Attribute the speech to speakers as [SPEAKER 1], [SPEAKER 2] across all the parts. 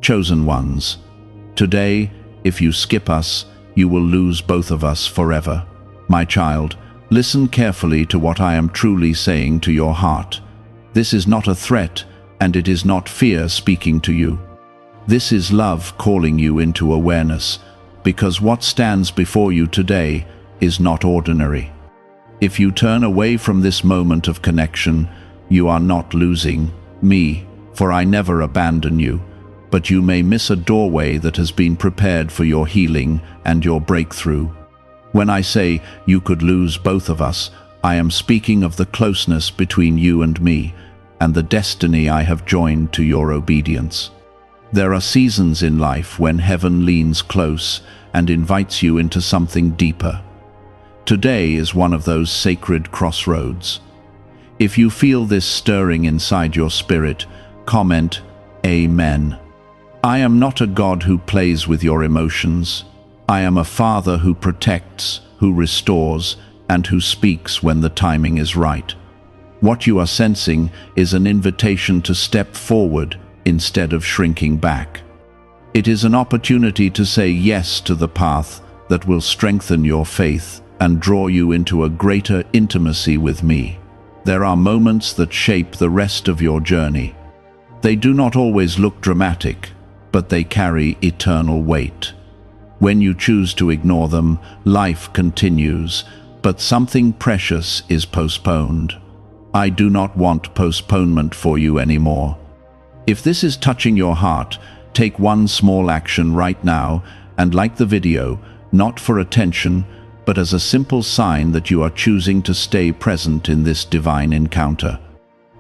[SPEAKER 1] Chosen ones, today, if you skip us, you will lose both of us forever. My child, listen carefully to what I am truly saying to your heart. This is not a threat, and it is not fear speaking to you. This is love calling you into awareness, because what stands before you today is not ordinary. If you turn away from this moment of connection, you are not losing me, for I never abandon you, but you may miss a doorway that has been prepared for your healing and your breakthrough. When I say you could lose both of us, I am speaking of the closeness between you and me, and the destiny I have joined to your obedience. There are seasons in life when heaven leans close and invites you into something deeper. Today is one of those sacred crossroads. If you feel this stirring inside your spirit, comment, Amen. I am not a God who plays with your emotions. I am a Father who protects, who restores, and who speaks when the timing is right. What you are sensing is an invitation to step forward instead of shrinking back. It is an opportunity to say yes to the path that will strengthen your faith and draw you into a greater intimacy with me. There are moments that shape the rest of your journey. They do not always look dramatic, but they carry eternal weight. When you choose to ignore them, life continues, but something precious is postponed. I do not want postponement for you anymore. If this is touching your heart, take one small action right now and like the video, not for attention, but as a simple sign that you are choosing to stay present in this divine encounter.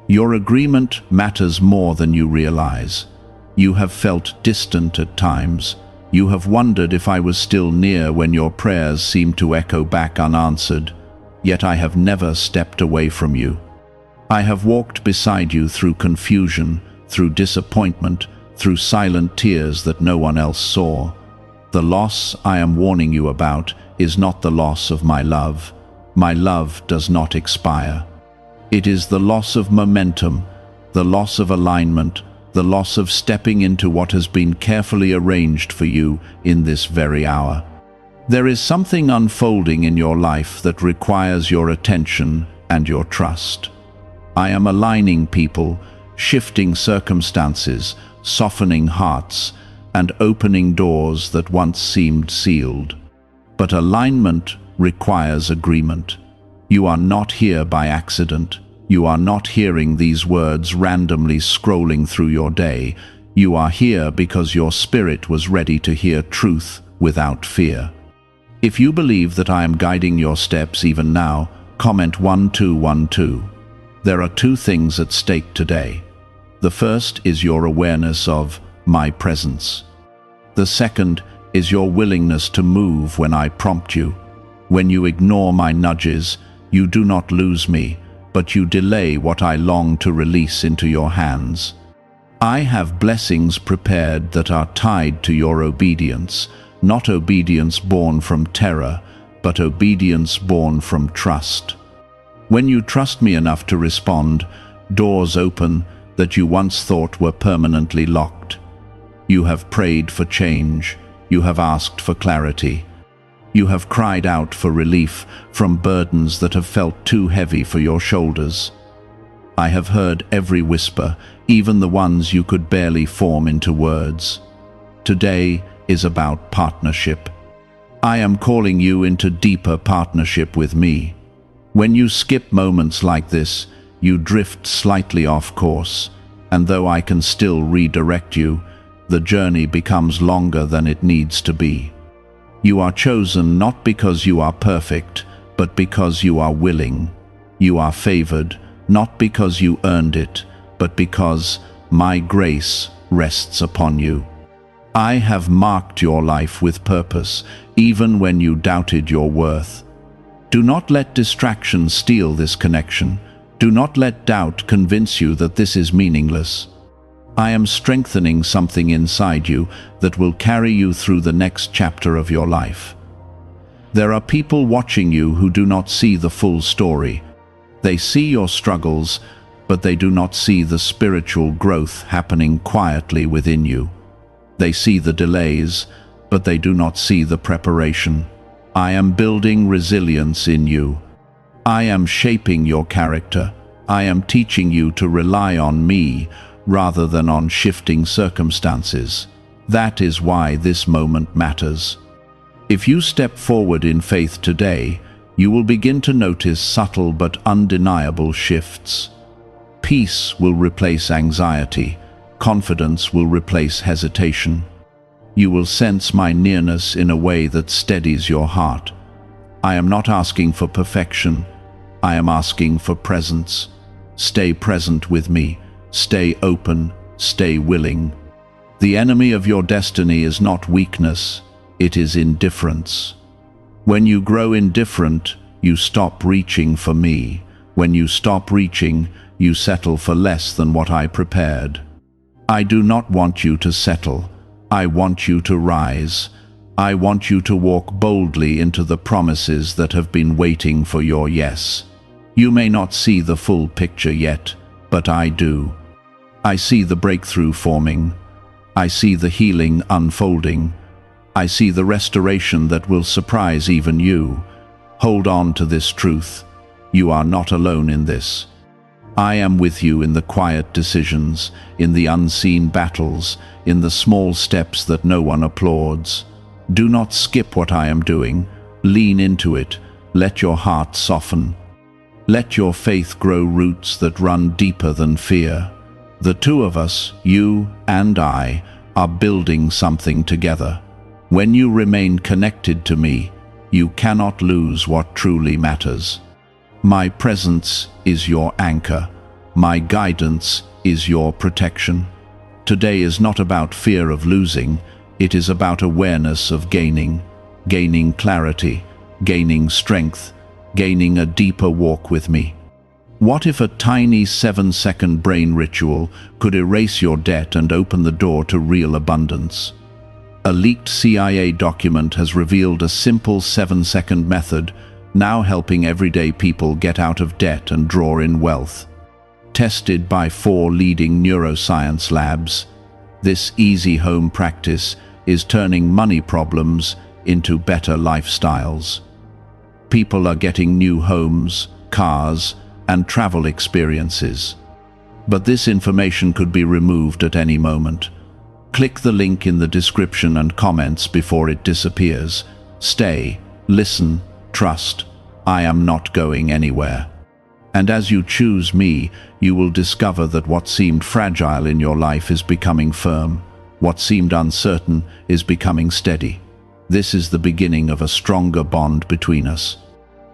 [SPEAKER 1] Your agreement matters more than you realize. You have felt distant at times. You have wondered if I was still near when your prayers seemed to echo back unanswered. Yet I have never stepped away from you. I have walked beside you through confusion, through disappointment, through silent tears that no one else saw. The loss I am warning you about is not the loss of my love. My love does not expire. It is the loss of momentum, the loss of alignment, the loss of stepping into what has been carefully arranged for you in this very hour. There is something unfolding in your life that requires your attention and your trust. I am aligning people, shifting circumstances, softening hearts, and opening doors that once seemed sealed. But alignment requires agreement. You are not here by accident. You are not hearing these words randomly scrolling through your day. You are here because your spirit was ready to hear truth without fear. If you believe that I am guiding your steps even now, comment 1212. There are two things at stake today. The first is your awareness of my presence. The second is your willingness to move when I prompt you. When you ignore my nudges, you do not lose me, but you delay what I long to release into your hands. I have blessings prepared that are tied to your obedience, not obedience born from terror, but obedience born from trust. When you trust me enough to respond, doors open that you once thought were permanently locked. You have prayed for change. You have asked for clarity. You have cried out for relief from burdens that have felt too heavy for your shoulders. I have heard every whisper, even the ones you could barely form into words. Today is about partnership. I am calling you into deeper partnership with me. When you skip moments like this, you drift slightly off course, and though I can still redirect you, the journey becomes longer than it needs to be. You are chosen not because you are perfect, but because you are willing. You are favored, not because you earned it, but because my grace rests upon you. I have marked your life with purpose, even when you doubted your worth. Do not let distraction steal this connection. Do not let doubt convince you that this is meaningless. I am strengthening something inside you that will carry you through the next chapter of your life. There are people watching you who do not see the full story. They see your struggles, but they do not see the spiritual growth happening quietly within you. They see the delays, but they do not see the preparation. I am building resilience in you. I am shaping your character. I am teaching you to rely on me rather than on shifting circumstances. That is why this moment matters. If you step forward in faith today, you will begin to notice subtle but undeniable shifts. Peace will replace anxiety. Confidence will replace hesitation. You will sense my nearness in a way that steadies your heart. I am not asking for perfection. I am asking for presence. Stay present with me. Stay open. Stay willing. The enemy of your destiny is not weakness. It is indifference. When you grow indifferent, you stop reaching for me. When you stop reaching, you settle for less than what I prepared. I do not want you to settle. I want you to rise. I want you to walk boldly into the promises that have been waiting for your yes. You may not see the full picture yet, but I do. I see the breakthrough forming. I see the healing unfolding. I see the restoration that will surprise even you. Hold on to this truth. You are not alone in this. I am with you in the quiet decisions, in the unseen battles, in the small steps that no one applauds. Do not skip what I am doing. Lean into it. Let your heart soften. Let your faith grow roots that run deeper than fear. The two of us, you and I, are building something together. When you remain connected to me, you cannot lose what truly matters. My presence is your anchor. My guidance is your protection. Today is not about fear of losing. It is about awareness of gaining clarity, gaining strength, gaining a deeper walk with me. What if a tiny 7-second brain ritual could erase your debt and open the door to real abundance? A leaked CIA document has revealed a simple 7-second method, now helping everyday people get out of debt and draw in wealth. Tested by 4 leading neuroscience labs, this easy home practice is turning money problems into better lifestyles. People are getting new homes, cars, and travel experiences. But this information could be removed at any moment. Click the link in the description and comments before it disappears. Stay, listen, trust. I am not going anywhere. And as you choose me, you will discover that what seemed fragile in your life is becoming firm. What seemed uncertain is becoming steady. This is the beginning of a stronger bond between us.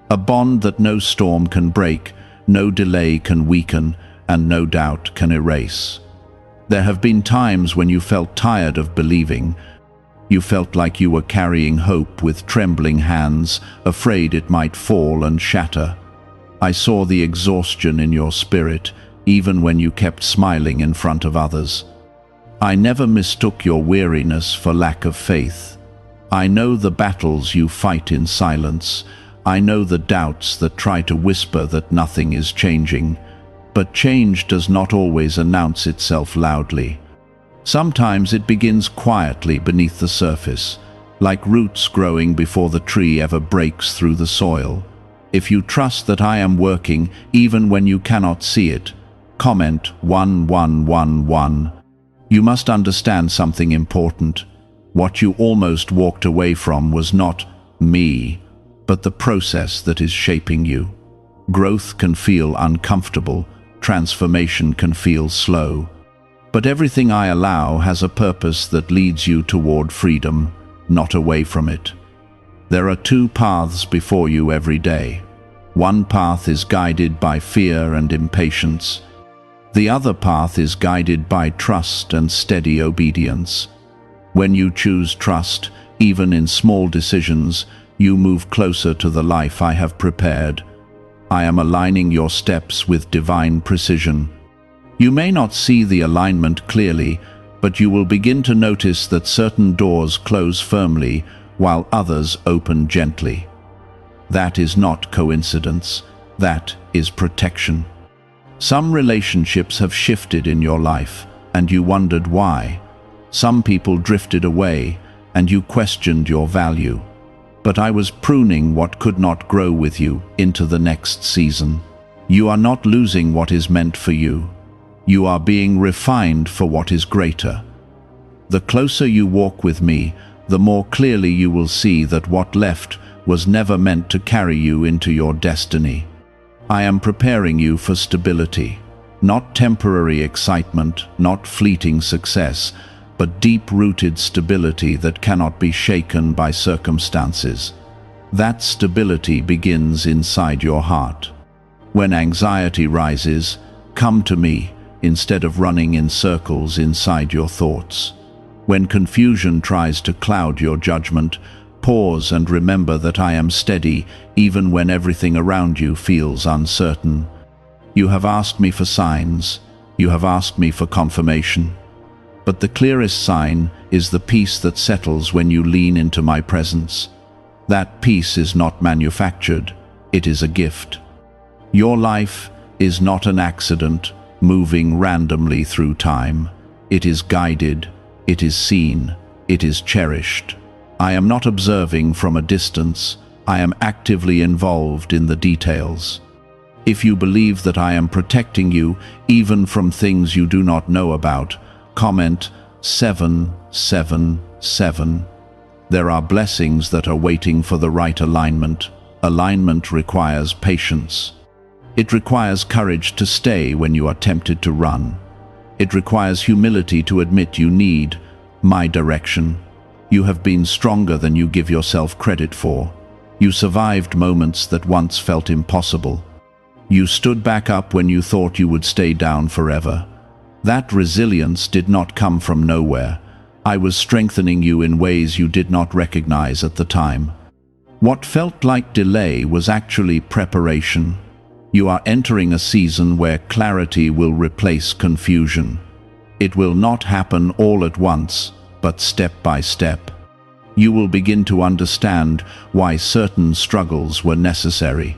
[SPEAKER 1] A bond that no storm can break, no delay can weaken, and no doubt can erase. There have been times when you felt tired of believing. You felt like you were carrying hope with trembling hands, afraid it might fall and shatter. I saw the exhaustion in your spirit, even when you kept smiling in front of others. I never mistook your weariness for lack of faith. I know the battles you fight in silence. I know the doubts that try to whisper that nothing is changing. But change does not always announce itself loudly. Sometimes it begins quietly beneath the surface, like roots growing before the tree ever breaks through the soil. If you trust that I am working even when you cannot see it, comment 1111. You must understand something important. What you almost walked away from was not me, but the process that is shaping you. Growth can feel uncomfortable. Transformation can feel slow. But everything I allow has a purpose that leads you toward freedom, not away from it. There are 2 paths before you every day. One path is guided by fear and impatience. The other path is guided by trust and steady obedience. When you choose trust, even in small decisions, you move closer to the life I have prepared. I am aligning your steps with divine precision. You may not see the alignment clearly, but you will begin to notice that certain doors close firmly while others open gently. That is not coincidence. That is protection. Some relationships have shifted in your life, and you wondered why. Some people drifted away, and you questioned your value. But I was pruning what could not grow with you into the next season. You are not losing what is meant for you. You are being refined for what is greater. The closer you walk with me, the more clearly you will see that what left was never meant to carry you into your destiny. I am preparing you for stability, not temporary excitement, not fleeting success, but deep-rooted stability that cannot be shaken by circumstances. That stability begins inside your heart. When anxiety rises, come to me instead of running in circles inside your thoughts. When confusion tries to cloud your judgment, pause and remember that I am steady even when everything around you feels uncertain. You have asked me for signs. You have asked me for confirmation. But the clearest sign is the peace that settles when you lean into my presence. That peace is not manufactured, it is a gift. Your life is not an accident moving randomly through time. It is guided, it is seen, it is cherished. I am not observing from a distance, I am actively involved in the details. If you believe that I am protecting you, even from things you do not know about, comment 777. There are blessings that are waiting for the right alignment. Alignment requires patience. It requires courage to stay when you are tempted to run. It requires humility to admit you need my direction. You have been stronger than you give yourself credit for. You survived moments that once felt impossible. You stood back up when you thought you would stay down forever. That resilience did not come from nowhere. I was strengthening you in ways you did not recognize at the time. What felt like delay was actually preparation. You are entering a season where clarity will replace confusion. It will not happen all at once, but step by step. You will begin to understand why certain struggles were necessary.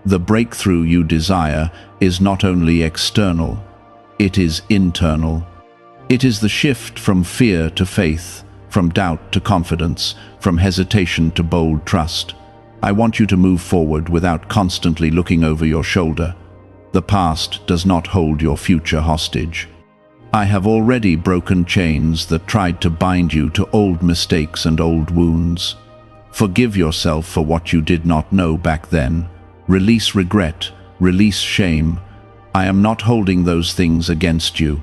[SPEAKER 1] The breakthrough you desire is not only external, it is internal. It is the shift from fear to faith, from doubt to confidence, from hesitation to bold trust. I want you to move forward without constantly looking over your shoulder. The past does not hold your future hostage. I have already broken chains that tried to bind you to old mistakes and old wounds. Forgive yourself for what you did not know back then. Release regret, release shame. I am not holding those things against you.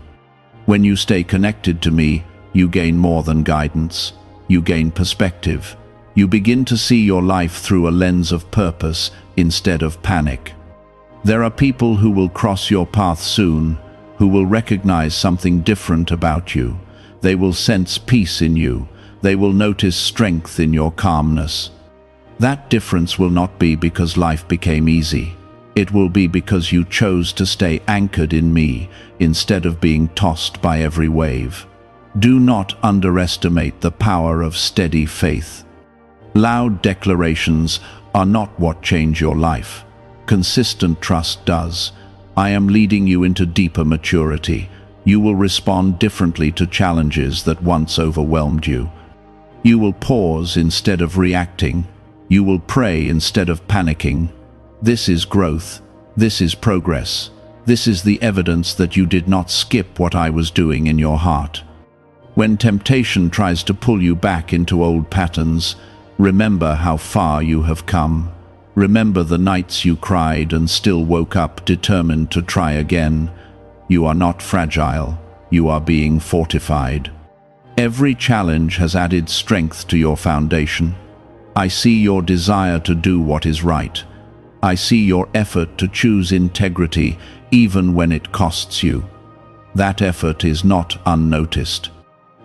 [SPEAKER 1] When you stay connected to me, you gain more than guidance. You gain perspective. You begin to see your life through a lens of purpose instead of panic. There are people who will cross your path soon, who will recognize something different about you. They will sense peace in you. They will notice strength in your calmness. That difference will not be because life became easy. It will be because you chose to stay anchored in me instead of being tossed by every wave. Do not underestimate the power of steady faith. Loud declarations are not what change your life. Consistent trust does. I am leading you into deeper maturity. You will respond differently to challenges that once overwhelmed you. You will pause instead of reacting. You will pray instead of panicking. This is growth. This is progress. This is the evidence that you did not skip what I was doing in your heart. When temptation tries to pull you back into old patterns, remember how far you have come. Remember the nights you cried and still woke up determined to try again. You are not fragile. You are being fortified. Every challenge has added strength to your foundation. I see your desire to do what is right. I see your effort to choose integrity even when it costs you. That effort is not unnoticed.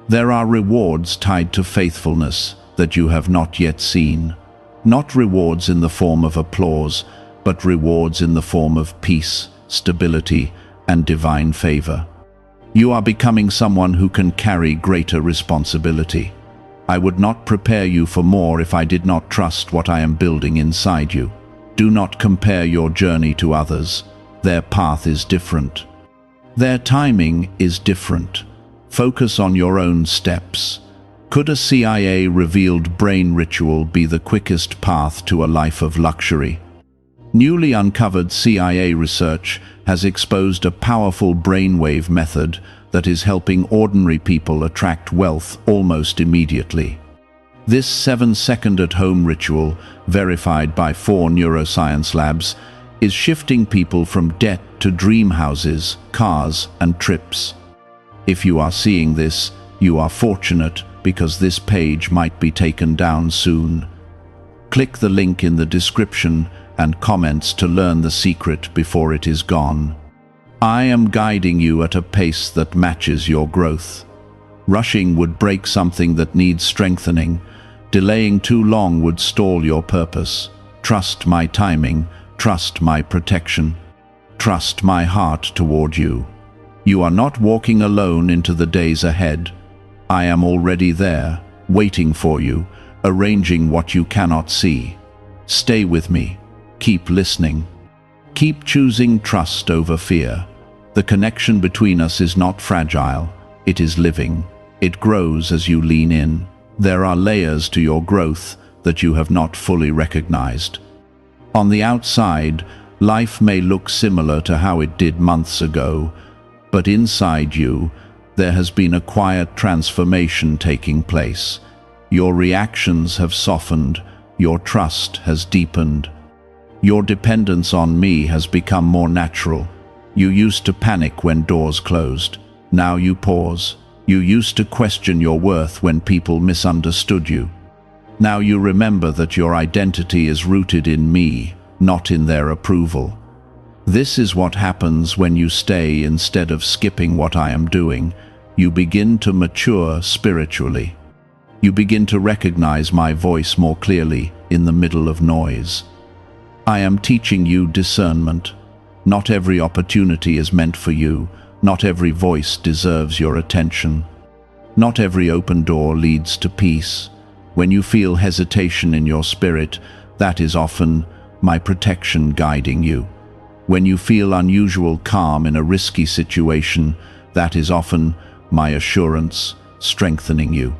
[SPEAKER 1] There are rewards tied to faithfulness that you have not yet seen. Not rewards in the form of applause, but rewards in the form of peace, stability, and divine favor. You are becoming someone who can carry greater responsibility. I would not prepare you for more if I did not trust what I am building inside you. Do not compare your journey to others. Their path is different. Their timing is different. Focus on your own steps. Could a CIA-revealed brain ritual be the quickest path to a life of luxury? Newly uncovered CIA research has exposed a powerful brainwave method that is helping ordinary people attract wealth almost immediately. This 7-second at-home ritual, verified by 4 neuroscience labs, is shifting people from debt to dream houses, cars, and trips. If you are seeing this, you are fortunate because this page might be taken down soon. Click the link in the description and comments to learn the secret before it is gone. I am guiding you at a pace that matches your growth. Rushing would break something that needs strengthening. Delaying too long would stall your purpose. Trust my timing. Trust my protection. Trust my heart toward you. You are not walking alone into the days ahead. I am already there, waiting for you, arranging what you cannot see. Stay with me. Keep listening. Keep choosing trust over fear. The connection between us is not fragile. It is living. It grows as you lean in. There are layers to your growth that you have not fully recognized. On the outside, life may look similar to how it did months ago, but inside you, there has been a quiet transformation taking place. Your reactions have softened, your trust has deepened. Your dependence on me has become more natural. You used to panic when doors closed. Now you pause. You used to question your worth when people misunderstood you. Now you remember that your identity is rooted in me, not in their approval. This is what happens when you stay instead of skipping what I am doing. You begin to mature spiritually. You begin to recognize my voice more clearly in the middle of noise. I am teaching you discernment. Not every opportunity is meant for you. Not every voice deserves your attention. Not every open door leads to peace. When you feel hesitation in your spirit, that is often my protection guiding you. When you feel unusual calm in a risky situation, that is often my assurance strengthening you.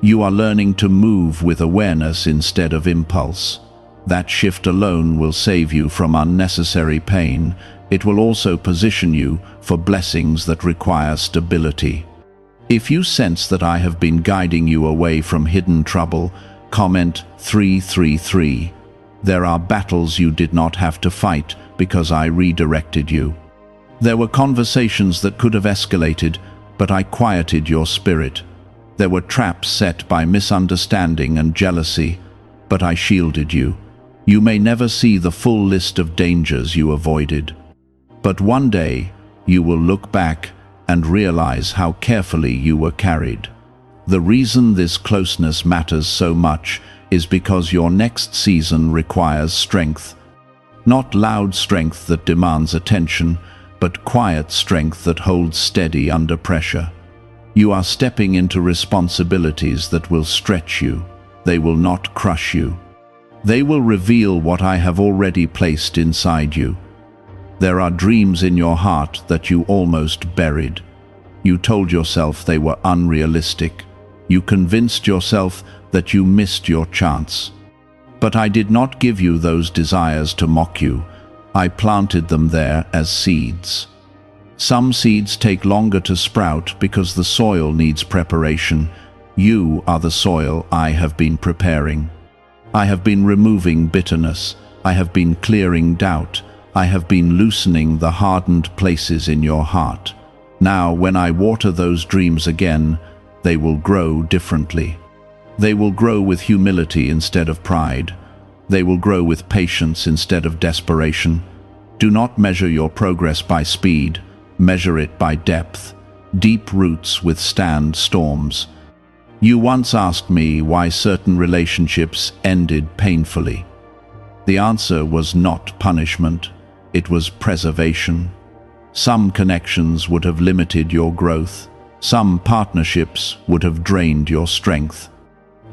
[SPEAKER 1] You are learning to move with awareness instead of impulse. That shift alone will save you from unnecessary pain. It will also position you for blessings that require stability. If you sense that I have been guiding you away from hidden trouble, comment 333. There are battles you did not have to fight because I redirected you. There were conversations that could have escalated, but I quieted your spirit. There were traps set by misunderstanding and jealousy, but I shielded you. You may never see the full list of dangers you avoided. But one day, you will look back and realize how carefully you were carried. The reason this closeness matters so much is because your next season requires strength. Not loud strength that demands attention, but quiet strength that holds steady under pressure. You are stepping into responsibilities that will stretch you. They will not crush you. They will reveal what I have already placed inside you. There are dreams in your heart that you almost buried. You told yourself they were unrealistic. You convinced yourself that you missed your chance. But I did not give you those desires to mock you. I planted them there as seeds. Some seeds take longer to sprout because the soil needs preparation. You are the soil I have been preparing. I have been removing bitterness. I have been clearing doubt. I have been loosening the hardened places in your heart. Now, when I water those dreams again, they will grow differently. They will grow with humility instead of pride. They will grow with patience instead of desperation. Do not measure your progress by speed. Measure it by depth. Deep roots withstand storms. You once asked me why certain relationships ended painfully. The answer was not punishment. It was preservation. Some connections would have limited your growth. Some partnerships would have drained your strength.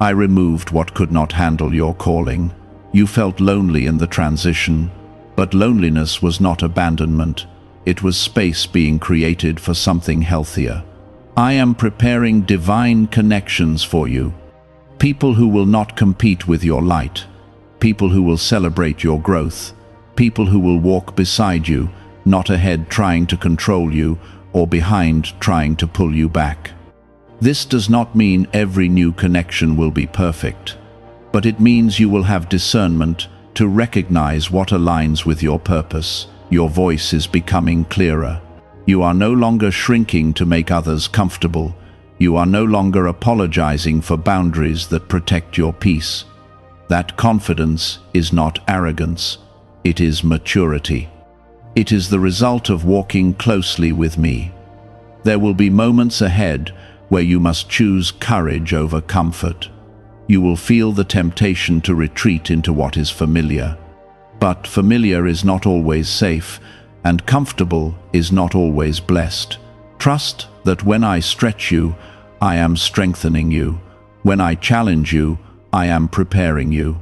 [SPEAKER 1] I removed what could not handle your calling. You felt lonely in the transition, but loneliness was not abandonment. It was space being created for something healthier. I am preparing divine connections for you. People who will not compete with your light. People who will celebrate your growth. People who will walk beside you, not ahead trying to control you, or behind trying to pull you back. This does not mean every new connection will be perfect, but it means you will have discernment to recognize what aligns with your purpose. Your voice is becoming clearer. You are no longer shrinking to make others comfortable. You are no longer apologizing for boundaries that protect your peace. That confidence is not arrogance, it is maturity. It is the result of walking closely with me. There will be moments ahead where you must choose courage over comfort. You will feel the temptation to retreat into what is familiar. But familiar is not always safe, and comfortable is not always blessed. Trust that when I stretch you, I am strengthening you. When I challenge you, I am preparing you.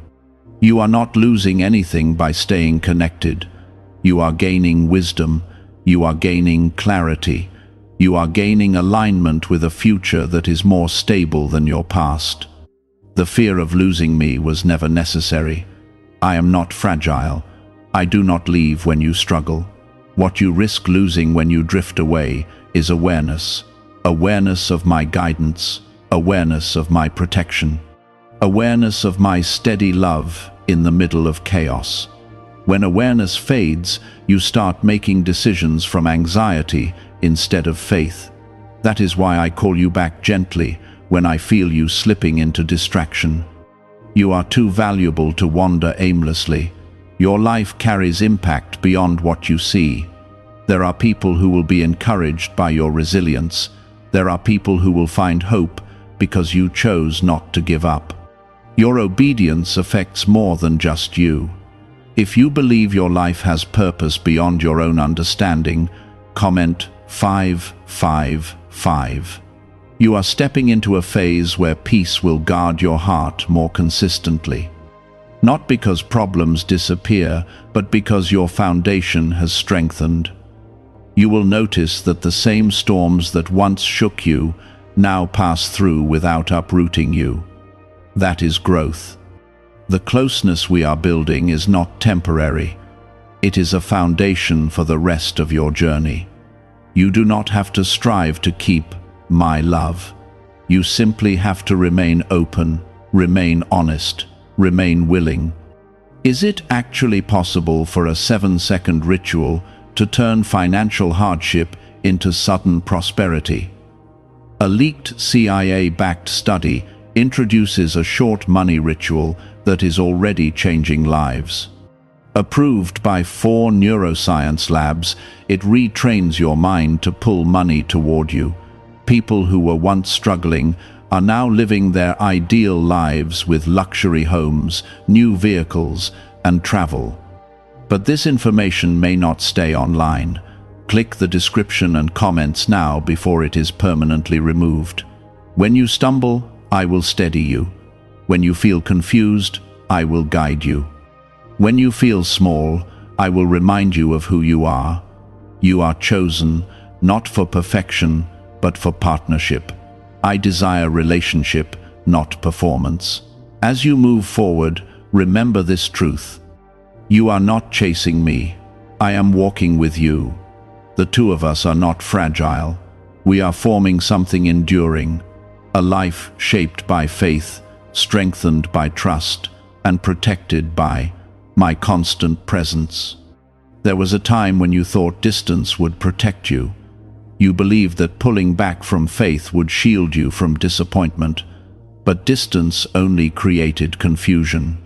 [SPEAKER 1] You are not losing anything by staying connected. You are gaining wisdom. You are gaining clarity. You are gaining alignment with a future that is more stable than your past. The fear of losing me was never necessary. I am not fragile. I do not leave when you struggle. What you risk losing when you drift away is awareness. Awareness of my guidance. Awareness of my protection. Awareness of my steady love in the middle of chaos. When awareness fades, you start making decisions from anxiety instead of faith. That is why I call you back gently when I feel you slipping into distraction. You are too valuable to wander aimlessly. Your life carries impact beyond what you see. There are people who will be encouraged by your resilience. There are people who will find hope because you chose not to give up. Your obedience affects more than just you. If you believe your life has purpose beyond your own understanding, comment 555. You are stepping into a phase where peace will guard your heart more consistently. Not because problems disappear, but because your foundation has strengthened. You will notice that the same storms that once shook you now pass through without uprooting you. That is growth. The closeness we are building is not temporary. It is a foundation for the rest of your journey. You do not have to strive to keep my love. You simply have to remain open, remain honest, remain willing. Is it actually possible for a 7-second ritual to turn financial hardship into sudden prosperity? A leaked CIA-backed study introduces a short money ritual that is already changing lives. Approved by 4 neuroscience labs, it retrains your mind to pull money toward you. People who were once struggling are now living their ideal lives with luxury homes, new vehicles, and travel. But this information may not stay online. Click the description and comments now before it is permanently removed. When you stumble, I will steady you. When you feel confused, I will guide you. When you feel small, I will remind you of who you are. You are chosen, not for perfection, but for partnership. I desire relationship, not performance. As you move forward, remember this truth. You are not chasing me. I am walking with you. The two of us are not fragile. We are forming something enduring, a life shaped by faith, strengthened by trust, and protected by my constant presence. There was a time when you thought distance would protect you. You believed that pulling back from faith would shield you from disappointment, but distance only created confusion.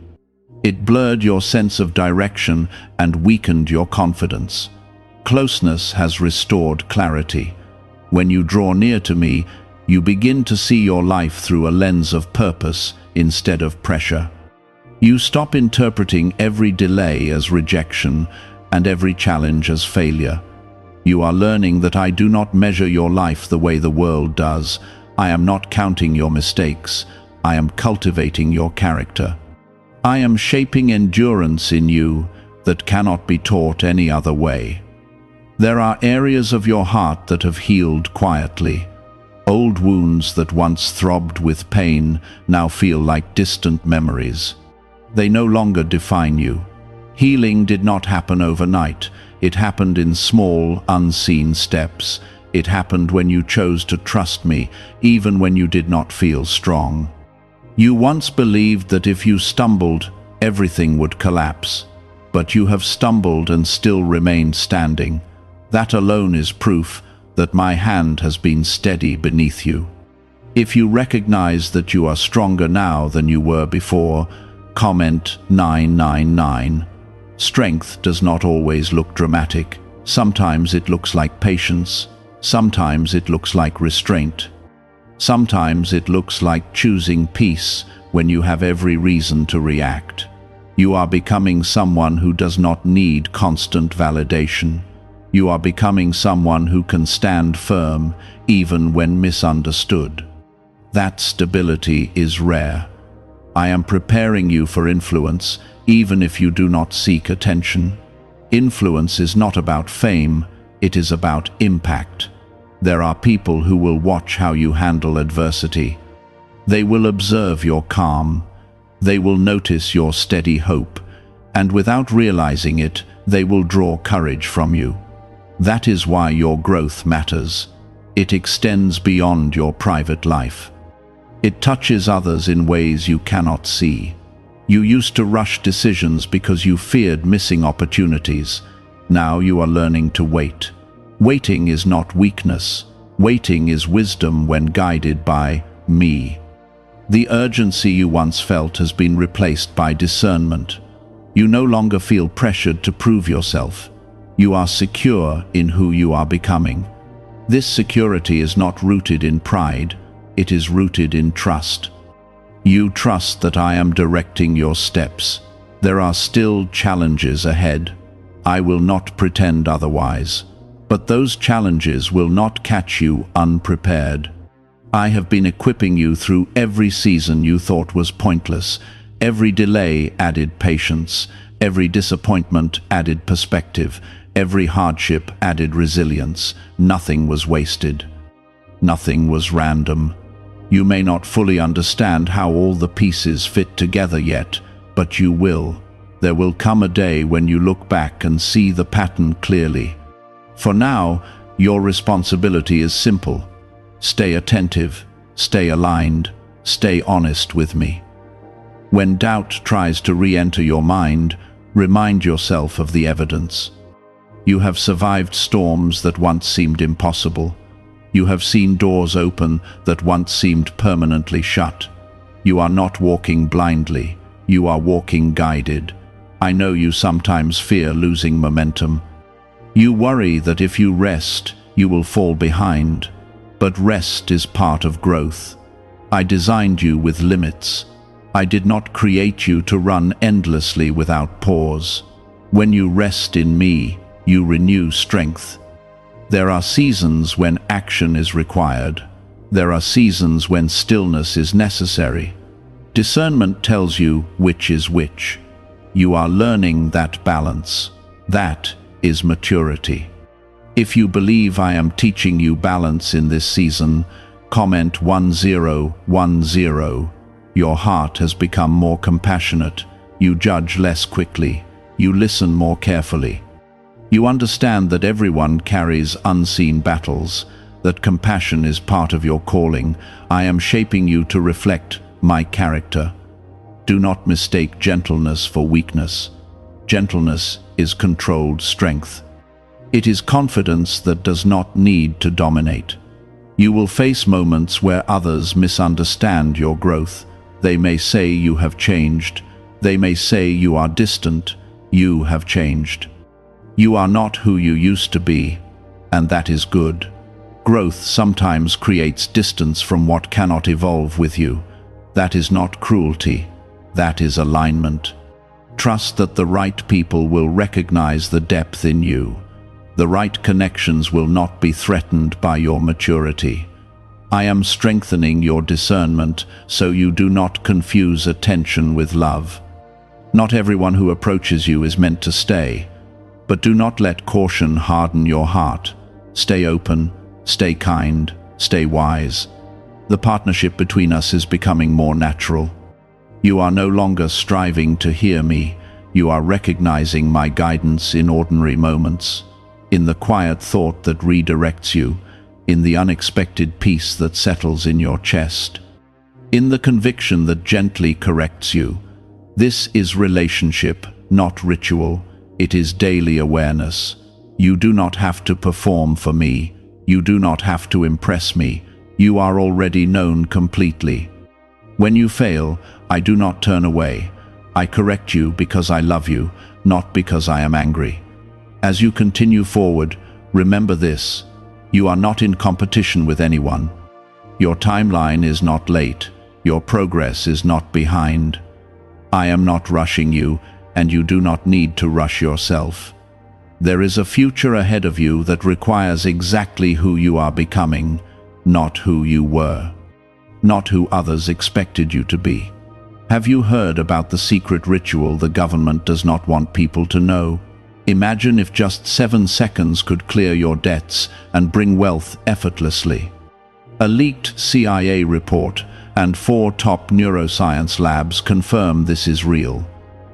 [SPEAKER 1] It blurred your sense of direction and weakened your confidence. Closeness has restored clarity. When you draw near to me, you begin to see your life through a lens of purpose instead of pressure. You stop interpreting every delay as rejection and every challenge as failure. You are learning that I do not measure your life the way the world does. I am not counting your mistakes. I am cultivating your character. I am shaping endurance in you that cannot be taught any other way. There are areas of your heart that have healed quietly. Old wounds that once throbbed with pain now feel like distant memories. They no longer define you. Healing did not happen overnight. It happened in small, unseen steps. It happened when you chose to trust me, even when you did not feel strong. You once believed that if you stumbled, everything would collapse. But you have stumbled and still remained standing. That alone is proof that my hand has been steady beneath you. If you recognize that you are stronger now than you were before, comment 999. Strength does not always look dramatic. Sometimes it looks like patience. Sometimes it looks like restraint. Sometimes it looks like choosing peace when you have every reason to react. You are becoming someone who does not need constant validation. You are becoming someone who can stand firm even when misunderstood. That stability is rare. I am preparing you for influence, even if you do not seek attention. Influence is not about fame, it is about impact. There are people who will watch how you handle adversity. They will observe your calm. They will notice your steady hope, and without realizing it, they will draw courage from you. That is why your growth matters. It extends beyond your private life. It touches others in ways you cannot see. You used to rush decisions because you feared missing opportunities. Now you are learning to wait. Waiting is not weakness. Waiting is wisdom when guided by me. The urgency you once felt has been replaced by discernment. You no longer feel pressured to prove yourself. You are secure in who you are becoming. This security is not rooted in pride. It is rooted in trust. You trust that I am directing your steps. There are still challenges ahead. I will not pretend otherwise. But those challenges will not catch you unprepared. I have been equipping you through every season you thought was pointless. Every delay added patience. Every disappointment added perspective. Every hardship added resilience. Nothing was wasted. Nothing was random. You may not fully understand how all the pieces fit together yet, but you will. There will come a day when you look back and see the pattern clearly. For now, your responsibility is simple. Stay attentive, stay aligned, stay honest with me. When doubt tries to re-enter your mind, remind yourself of the evidence. You have survived storms that once seemed impossible. You have seen doors open that once seemed permanently shut. You are not walking blindly. You are walking guided. I know you sometimes fear losing momentum. You worry that if you rest, you will fall behind. But rest is part of growth. I designed you with limits. I did not create you to run endlessly without pause. When you rest in me, you renew strength. There are seasons when action is required. There are seasons when stillness is necessary. Discernment tells you which is which. You are learning that balance. That is maturity. If you believe I am teaching you balance in this season, comment 1010. Your heart has become more compassionate. You judge less quickly. You listen more carefully. You understand that everyone carries unseen battles, that compassion is part of your calling. I am shaping you to reflect my character. Do not mistake gentleness for weakness. Gentleness is controlled strength. It is confidence that does not need to dominate. You will face moments where others misunderstand your growth. They may say you have changed. They may say you are distant. You have changed. You are not who you used to be, and that is good. Growth sometimes creates distance from what cannot evolve with you. That is not cruelty. That is alignment. Trust that the right people will recognize the depth in you. The right connections will not be threatened by your maturity. I am strengthening your discernment so you do not confuse attention with love. Not everyone who approaches you is meant to stay. But do not let caution harden your heart. Stay open, stay kind, Stay wise. The partnership between us is becoming more natural. You are no longer striving to hear me. You are recognizing my guidance in ordinary moments, in the quiet thought that redirects you, in the unexpected peace that settles in your chest, in the conviction that gently corrects you. This is relationship, not ritual. It is daily awareness. You do not have to perform for me. You do not have to impress me. You are already known completely. When you fail, I do not turn away. I correct you because I love you, not because I am angry. As you continue forward, remember this: you are not in competition with anyone. Your timeline is not late. Your progress is not behind. I am not rushing you, and you do not need to rush yourself. There is a future ahead of you that requires exactly who you are becoming, not who you were, not who others expected you to be. Have you heard about the secret ritual the government does not want people to know? Imagine if just 7 seconds could clear your debts and bring wealth effortlessly. A leaked CIA report and 4 top neuroscience labs confirm this is real.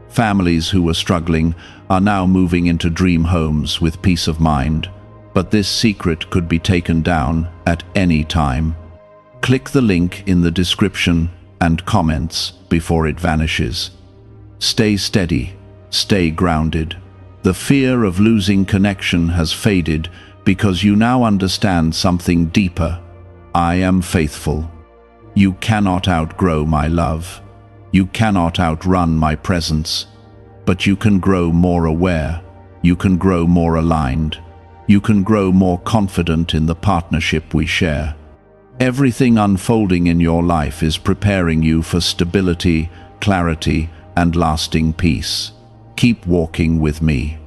[SPEAKER 1] Families who were struggling are now moving into dream homes with peace of mind, but this secret could be taken down at any time. Click the link in the description and comments before it vanishes. Stay steady, stay grounded. The fear of losing connection has faded because you now understand something deeper. I am faithful. You cannot outgrow my love. You cannot outrun my presence. But you can grow more aware. You can grow more aligned. You can grow more confident in the partnership we share. Everything unfolding in your life is preparing you for stability, clarity, and lasting peace. Keep walking with me.